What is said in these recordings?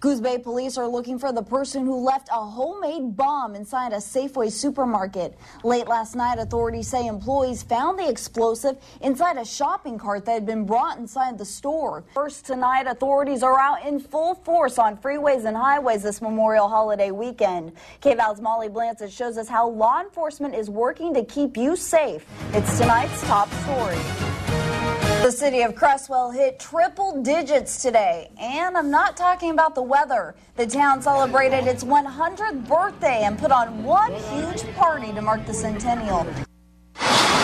Coos Bay police are looking for the person who left a homemade bomb inside a Safeway supermarket. Late last night, authorities say employees found the explosive inside a shopping cart that had been brought inside the store. First tonight, authorities are out in full force on freeways and highways this Memorial holiday weekend. KVAL's Molly Blanchett shows us how law enforcement is working to keep you safe. It's tonight's top story. The city of Cresswell hit triple digits today, and I'm not talking about the weather. The town celebrated its 100th birthday and put on one huge party to mark the centennial.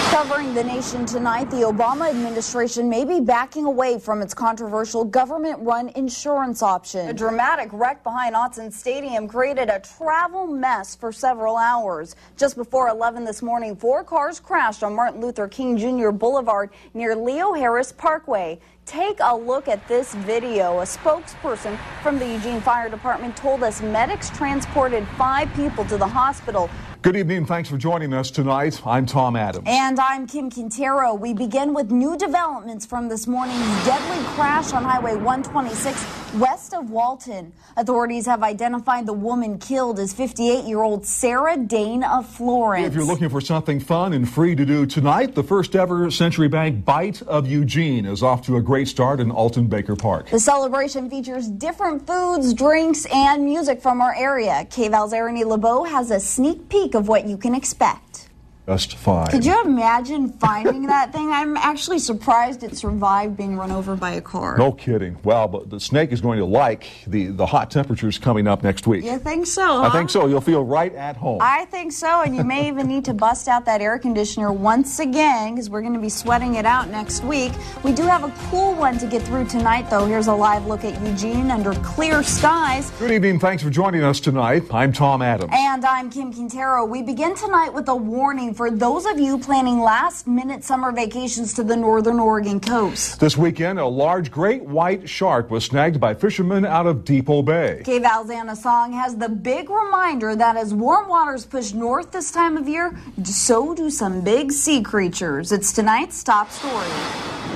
Covering the nation tonight, the Obama administration may be backing away from its controversial government-run insurance option. A dramatic wreck behind Autzen Stadium created a travel mess for several hours. Just before 11 this morning, 4 cars crashed on Martin Luther King Jr. Boulevard near Leo Harris Parkway. Take a look at this video. A spokesperson from the Eugene Fire Department told us medics transported 5 people to the hospital. Good evening. Thanks for joining us tonight. I'm Tom Adams. And I'm Kim Quintero. We begin with new developments from this morning's deadly crash on Highway 126 west of Walton. Authorities have identified the woman killed as 58-year-old Sarah Dane of Florence. If you're looking for something fun and free to do tonight, the first ever Century Bank Bite of Eugene is off to a great start in Alton Baker Park. The celebration features different foods, drinks, and music from our area. KVAL's Erin LeBeau has a sneak peek of what you can expect. Just fine. Could you imagine finding that thing? I'm actually surprised it survived being run over by a car. No kidding. Well, but the snake is going to like the hot temperatures coming up next week. You think so, huh? I think so. You'll feel right at home. I think so, and you may even need to bust out that air conditioner once again because we're going to be sweating it out next week. We do have a cool one to get through tonight, though. Here's a live look at Eugene under clear skies. Good evening. Thanks for joining us tonight. I'm Tom Adams. And I'm Kim Quintero. We begin tonight with a warning for those of you planning last-minute summer vacations to the northern Oregon coast. This weekend, a large great white shark was snagged by fishermen out of Depot Bay. KVAL's Anna Song has the big reminder that as warm waters push north this time of year, so do some big sea creatures. It's tonight's top story.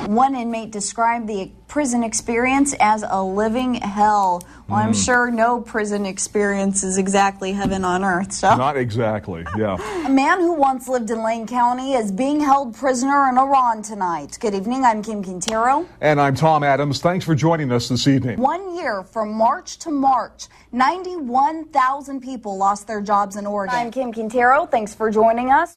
One inmate described the prison experience as a living hell. Well, I'm sure no prison experience is exactly heaven on earth. So. Not exactly, yeah. A man who once lived in Lane County is being held prisoner in Iran tonight. Good evening, I'm Kim Quintero. And I'm Tom Adams. Thanks for joining us this evening. 1 year from March to March, 91,000 people lost their jobs in Oregon. I'm Kim Quintero. Thanks for joining us.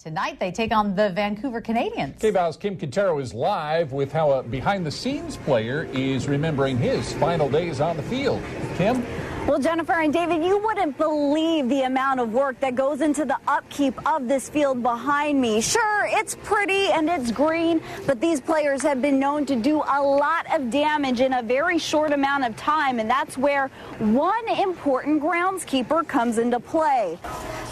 Tonight, they take on the Vancouver Canadians. KVAL's Kim Quintero is live with how a behind-the-scenes player is remembering his final days on the field. Kim? Well, Jennifer and David, you wouldn't believe the amount of work that goes into the upkeep of this field behind me. Sure, it's pretty and it's green, but these players have been known to do a lot of damage in a very short amount of time, and that's where one important groundskeeper comes into play.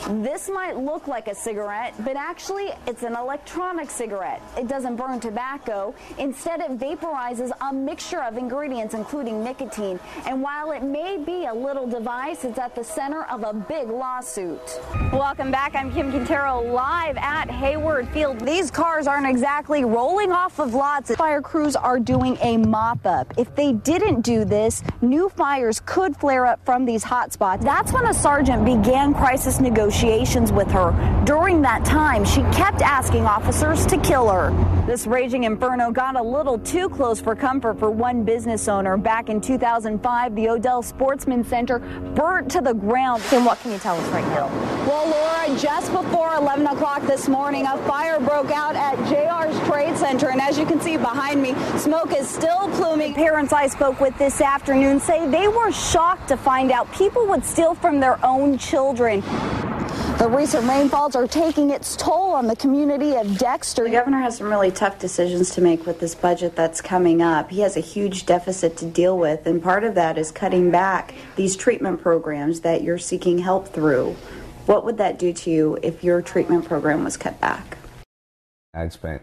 This might look like a cigarette, but actually it's an electronic cigarette. It doesn't burn tobacco. Instead, it vaporizes a mixture of ingredients, including nicotine. And while it may be a little device, it's at the center of a big lawsuit. Welcome back. I'm Kim Quintero live at Hayward Field. These cars aren't exactly rolling off of lots. Fire crews are doing a mop-up. If they didn't do this, new fires could flare up from these hot spots. That's when a sergeant began crisis negotiations with her. During that time, she kept asking officers to kill her. This raging inferno got a little too close for comfort for one business owner. Back in 2005, the Odell Sportsman Center burnt to the ground. And what can you tell us right now? Well, Laura, just before 11 o'clock this morning, a fire broke out at JR's Trade Center. And as you can see behind me, smoke is still pluming. Parents I spoke with this afternoon say they were shocked to find out people would steal from their own children. The recent rainfalls are taking its toll on the community of Dexter. The governor has some really tough decisions to make with this budget that's coming up. He has a huge deficit to deal with, and part of that is cutting back these treatment programs that you're seeking help through. What would that do to you if your treatment program was cut back? I'd spent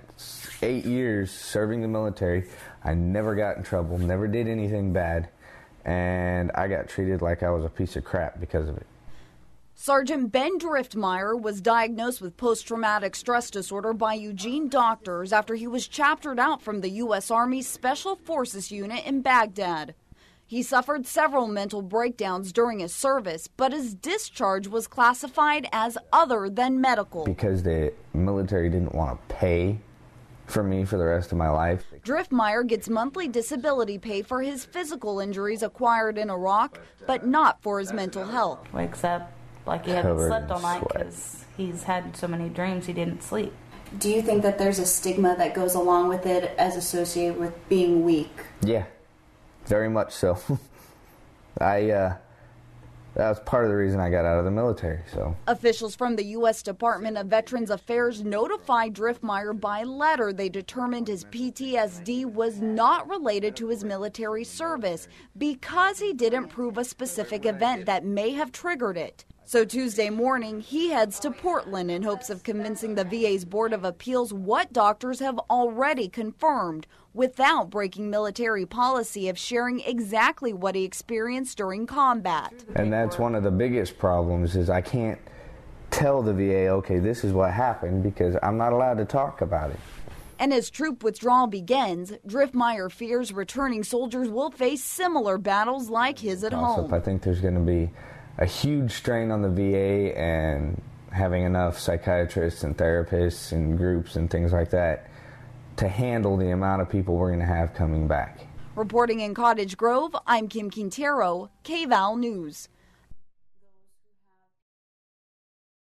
8 years serving the military. I never got in trouble, never did anything bad, and I got treated like I was a piece of crap because of it. Sergeant Ben Driftmeyer was diagnosed with post-traumatic stress disorder by Eugene doctors after he was chaptered out from the U.S. Army's Special Forces Unit in Baghdad. He suffered several mental breakdowns during his service, but his discharge was classified as other than medical. Because the military didn't want to pay for me for the rest of my life. Driftmeyer gets monthly disability pay for his physical injuries acquired in Iraq, but not for his mental health. Wakes up like he hasn't slept all night because he's had so many dreams he didn't sleep. Do you think that there's a stigma that goes along with it as associated with being weak? Yeah, very much so. That was part of the reason I got out of the military. So officials from the U.S. Department of Veterans Affairs notified Driftmeyer by letter they determined his PTSD was not related to his military service because he didn't prove a specific event that may have triggered it. So Tuesday morning, he heads to Portland in hopes of convincing the VA's Board of Appeals what doctors have already confirmed without breaking military policy of sharing exactly what he experienced during combat. And that's one of the biggest problems is I can't tell the VA, okay, this is what happened because I'm not allowed to talk about it. And as troop withdrawal begins, Driftmeyer fears returning soldiers will face similar battles like his at home. I think there's going to be a huge strain on the VA and having enough psychiatrists and therapists and groups and things like that to handle the amount of people we're going to have coming back. Reporting in Cottage Grove, I'm Quintero, KVAL News.